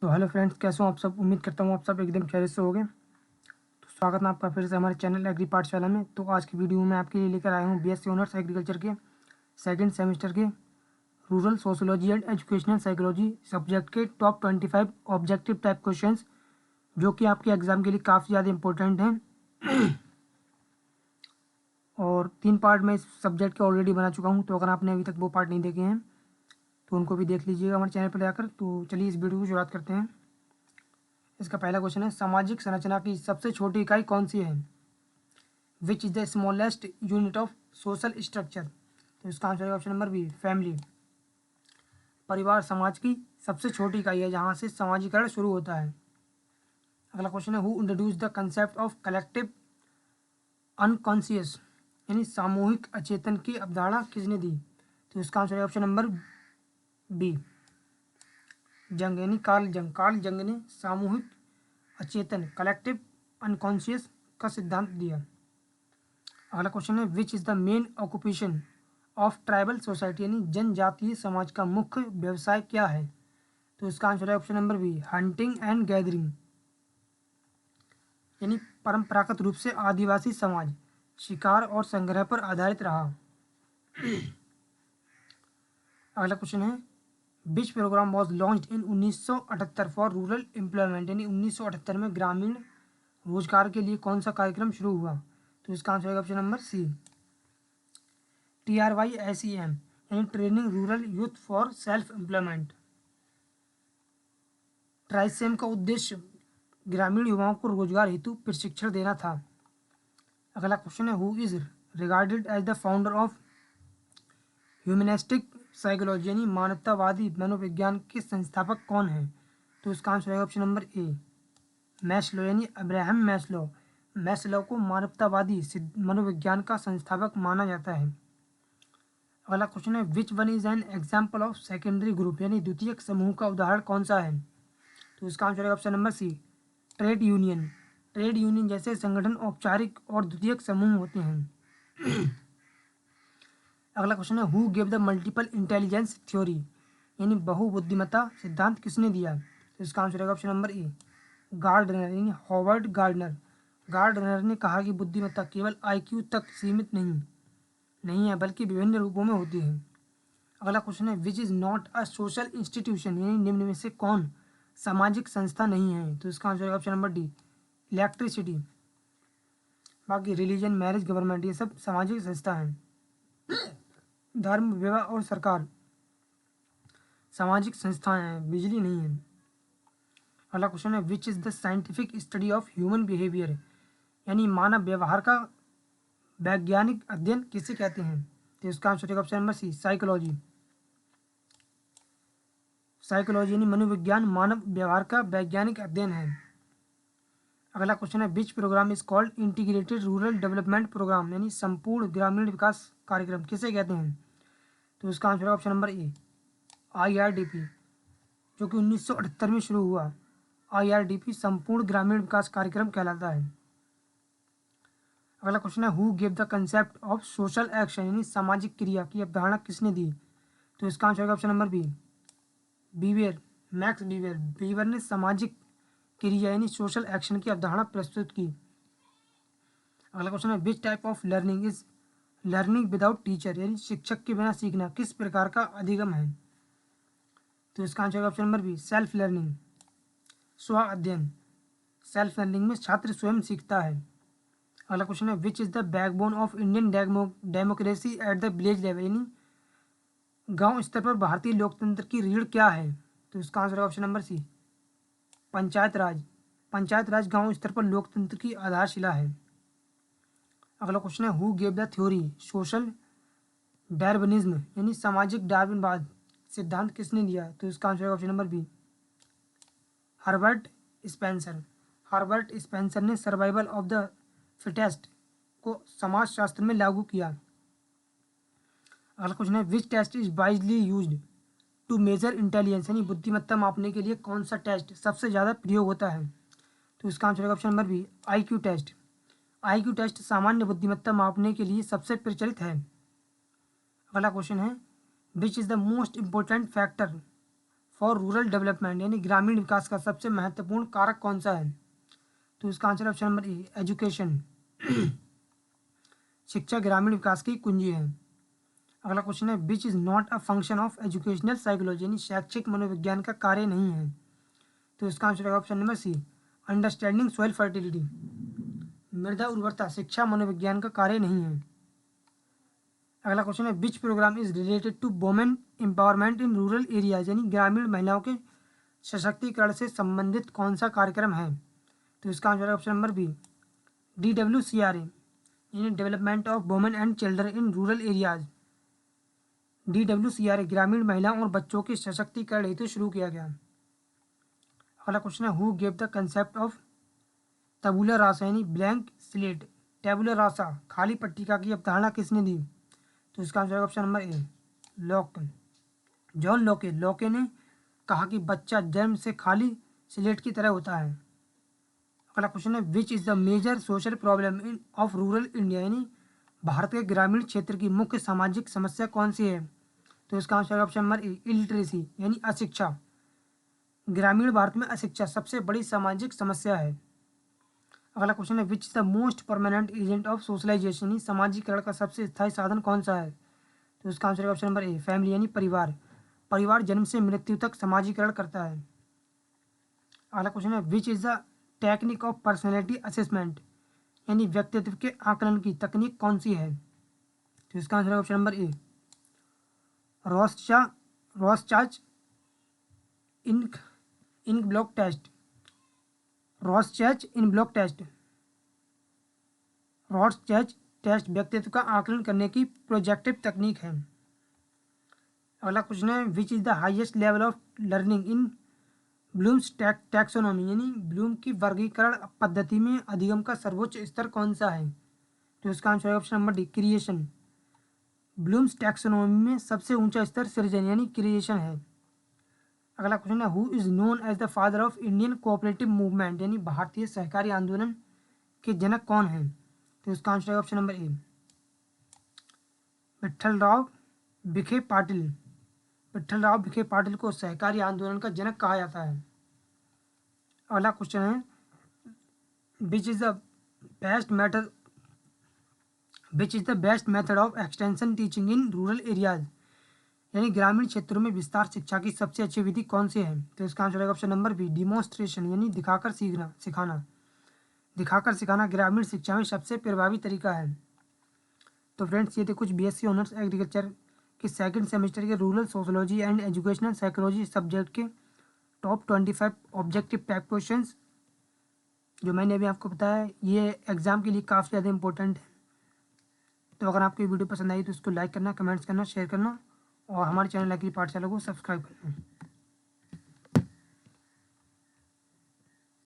तो hello friends, कैसे हो आप सब। उम्मीद करता हूँ आप सब एकदम खैरियत से होंगे। तो स्वागत है आपका फिर से हमारे चैनल एग्री पाठशाला में। तो आज की वीडियो में आपके लिए लेकर आया हूँ बीएससी ऑनर्स एग्रीकल्चर के सेकंड सेमेस्टर के rural sociology and educational psychology subject के टॉप 25 ऑब्जेक्टिव टाइप क्वेश्चंस, जो कि आपके एग्जाम के लिए काफ़ी ज़्यादा इंपॉर्टेंट हैं। और 3 पार्ट में इस सब्जेक्ट के ऑलरेडी बना चुका हूँ, तो अगर आपने अभी तक वो पार्ट नहीं देखे हैं तो उनको भी देख लीजिएगा हमारे चैनल पर जाकर। तो चलिए इस वीडियो की शुरुआत करते हैं। इसका पहला क्वेश्चन है, सामाजिक संरचना की सबसे छोटी इकाई कौन सी है? Which is the smallest unit of social structure? तो इसका आंसर है ऑप्शन नंबर बी, फैमिली। परिवार समाज की सबसे छोटी इकाई है जहाँ से समाजीकरण शुरू होता है। अगला क्वेश्चन है, who introduce the concept of collective unconscious, यानी सामूहिक अचेतन की अवधारणा किसने दी? तो इसका आंसर है ऑप्शन नंबर बी, जंग, यानी कार्ल जंग ने सामूहिक अचेतन कलेक्टिव अनकॉन्शियस का सिद्धांत दिया। अगला क्वेश्चन है, which is the main occupation of tribal society, यानी जनजातीय समाज का मुख्य व्यवसाय क्या है? तो इसका आंसर है option number B, hunting and gathering, यानी परंपरागत रूप से आदिवासी समाज शिकार और संग्रह पर आधारित रहा। अगला क्वेश्चन है, which programme was launched in 1978 for rural employment, यानी 1978 में ग्रामीण रोजगार के लिए कौन सा कार्यक्रम शुरू हुआ? तो इसका आंसर है ऑप्शन नंबर सी, TRYSEM, यानी training rural youth for self employment. TRYSEM का उद्देश्य ग्रामीण युवाओं को रोजगार हेतु प्रशिक्षण देना था। अगला क्वेश्चन है, who is regarded as the founder of humanistic psychology, यानी मानवतावादी मनोविज्ञान के संस्थापक कौन है? तो इसका आंसर है ऑप्शन नंबर ए, मैस्लो, यानी अब्राहम मैस्लो। मैस्लो को मानवतावादी मनोविज्ञान का संस्थापक माना जाता है। अगला क्वेश्चन है, which one is an example of secondary group, यानी द्वितीयक समूह का उदाहरण कौन सा है? तो इसका आंसर है option number C, trade union. Trade union जैसे संगठन औपचारिक और द्वितीयक समूह होते हैं। अगला क्वेश्चन है, who give the multiple intelligence theory, यानी बहुबुद्धिमत्ता सिद्धांत किसने दिया? तो इसका आंसर है ऑप्शन नंबर ए, गार्डनर, यानी हॉवर्ड गार्डनर। गार्डनर ने कहा कि बुद्धिमत्ता केवल IQ तक सीमित नहीं है, बल्कि विभिन्न रूपों में होती है। अगला क्वेश्चन है, which is not a social institution, यानी निम्न में से कौन सामाजिक संस्था नहीं है? तो इसका आंसर है ऑप्शन नंबर डी, इलेक्ट्रिसिटी। बाकी रिलीजन, मैरिज, गवर्नमेंट, ये सब सामाजिक संस्था हैं। धर्म, विवाह और सरकार सामाजिक संस्थाएं हैं, बिजली नहीं है। अगला क्वेश्चन है, which is the scientific study of human behaviour, यानी मानव व्यवहार का वैज्ञानिक अध्ययन किसे कहते हैं? तो इसका आंसर है option number C, psychology. Psychology यानी मनोविज्ञान मानव व्यवहार का वैज्ञानिक अध्ययन है। अगला क्वेश्चन है, which programme is called integrated rural development programme, यानी संपूर्ण ग्रामीण विकास कार्यक्रम किसे कहते हैं? तो इसका आंसर है ऑप्शन नंबर ए, IRDP, जो कि 1978 में शुरू हुआ। IRDP संपूर्ण ग्रामीण विकास कार्यक्रम कहलाता है। अगला क्वेश्चन है, who give the concept of social action, यानी सामाजिक क्रिया की अवधारणा किसने दी? तो इसका आंसर है ऑप्शन नंबर बी, बीवेर, मैक्स बीवेर। बीवेर ने सामाजिक क्रिया यानी सोशल एक्शन की अवधारणा प्रस्तुत की। अगला क्वेश्चन है, which type of learning is learning without teacher, यानी शिक्षक के बिना सीखना किस प्रकार का अधिगम है? तो इसका आंसर है option number B, self learning, स्व अध्ययन। सेल्फ लर्निंग में छात्र स्वयं सीखता है। अगला क्वेश्चन है, which is the backbone of Indian democracy at the village level, यानी गांव स्तर पर भारतीय लोकतंत्र की रीढ़ क्या है? तो इसका आंसर है ऑप्शन नंबर सी, पंचायत राज। पंचायत राज गांव स्तर पर लोकतंत्र की आधारशिला है। अगला क्वेश्चन है, who gave the theory social Darwinism, यानी सामाजिक डार्विनवाद सिद्धांत किसने दिया? तो इसका आंसर है option number B, Herbert Spencer. Herbert Spencer ने सर्वाइवल ऑफ द फिटेस्ट को समाजशास्त्र में लागू किया। अगला क्वेश्चन है, which test is wisely used to measure intelligence, यानी बुद्धिमत्ता मापने के लिए कौन सा टेस्ट सबसे ज़्यादा प्रयोग होता है? तो इसका आंसर है option number B, IQ test. IQ test सामान्य बुद्धिमत्ता मापने के लिए सबसे प्रचलित है। अगला क्वेश्चन है, which is the most important factor for rural development यानी ग्रामीण विकास का सबसे महत्वपूर्ण कारक कौन सा है? तो इसका आंसर ऑप्शन नंबर ए एजुकेशन। शिक्षा ग्रामीण विकास की कुंजी है। अगला क्वेश्चन है which is not a function of educational psychology यानी शैक्षिक मनोविज्ञान का कार्य नहीं है। तो इसका आंसर है option number C understanding soil fertility. मृदा उर्वरता शिक्षा मनोविज्ञान का कार्य नहीं है। अगला क्वेश्चन है which programme is related to women empowerment in rural areas यानी ग्रामीण महिलाओं के सशक्तिकरण से संबंधित कौन सा कार्यक्रम है? तो इसका आंसर है ऑप्शन नंबर बी DWCRA यानी development of women and children in rural areas. DWCRA ग्रामीण महिलाओं और बच्चों के सशक्तिकरण हेतु शुरू किया गया। अगला क्वेश्चन है who gave the concept of tabula rasa यानी ब्लैंक स्लेट। टैबुला रासा खाली पट्टिका की अवधारणा किसने दी? तो इसका आंसर है ऑप्शन नंबर ए लॉक। John Locke. लॉके ने कहा कि बच्चा जन्म से खाली स्लेट की तरह होता है। अगला क्वेश्चन है which is the major social problem in of rural India यानी भारत के ग्रामीण क्षेत्र की मुख्य सामाजिक समस्या कौन सी है? तो इसका आंसर है ऑप्शन नंबर ए इलिटरेसी यानी अशिक्षा। ग्रामीण भारत में अशिक्षा सबसे बड़ी सामाजिक समस्या है। अगला क्वेश्चन है which is the most permanent agent of socialisation यानी सामाजिकरण का सबसे स्थायी साधन कौन सा है? तो इसका आंसर है ऑप्शन नंबर ए फैमिली यानी परिवार। परिवार जन्म से मृत्यु तक सामाजिकरण करता है। अगला क्वेश्चन है which is the technique of personality assessment यानी व्यक्तित्व के आकलन की तकनीक कौन सी है? तो इसका आंसर है option number A Rorschach ink ink blot test. Rorschach ink blot test. Rorschach test व्यक्तित्व का आकलन करने की प्रोजेक्टिव तकनीक है। अगला क्वेश्चन है which is the highest level of learning in Bloom's taxonomy यानी ब्लूम की वर्गीकरण पद्धति में अधिगम का सर्वोच्च स्तर कौन सा है? तो इसका आंसर है option number D creation. Bloom's taxonomy में सबसे ऊंचा स्तर सृजन यानी क्रिएशन है। अगला क्वेश्चन है who is known as the father of Indian cooperative movement यानी भारतीय सहकारी आंदोलन के जनक कौन है? तो इसका आंसर है ऑप्शन नंबर ए विट्ठलराव विखे पाटिल। विट्ठलराव विखे पाटिल को सहकारी आंदोलन का जनक कहा जाता है। अगला क्वेश्चन है which is the best method of extension teaching in rural areas यानी ग्रामीण क्षेत्रों में विस्तार शिक्षा की सबसे अच्छी विधि कौन सी है? तो इसका आंसर है ऑप्शन नंबर बी डिमॉन्स्ट्रेशन यानी दिखाकर सिखाना। दिखाकर सिखाना ग्रामीण शिक्षा में सबसे प्रभावी तरीका है। तो फ्रेंड्स ये थे कुछ BSc ऑनर्स एग्रीकल्चर के सेकंड सेमेस्टर के rural sociology and educational psychology subject के टॉप 25 ऑब्जेक्टिव टाइप क्वेश्चंस जो मैंने अभी आपको बताया। ये एग्ज़ाम के लिए काफ़ी ज़्यादा इंपॉर्टेंट है। तो अगर आपको ये वीडियो पसंद आई तो इसको लाइक करना, कमेंट्स करना, शेयर करना और हमारे चैनल लाइक पाठशाला को सब्सक्राइब करना।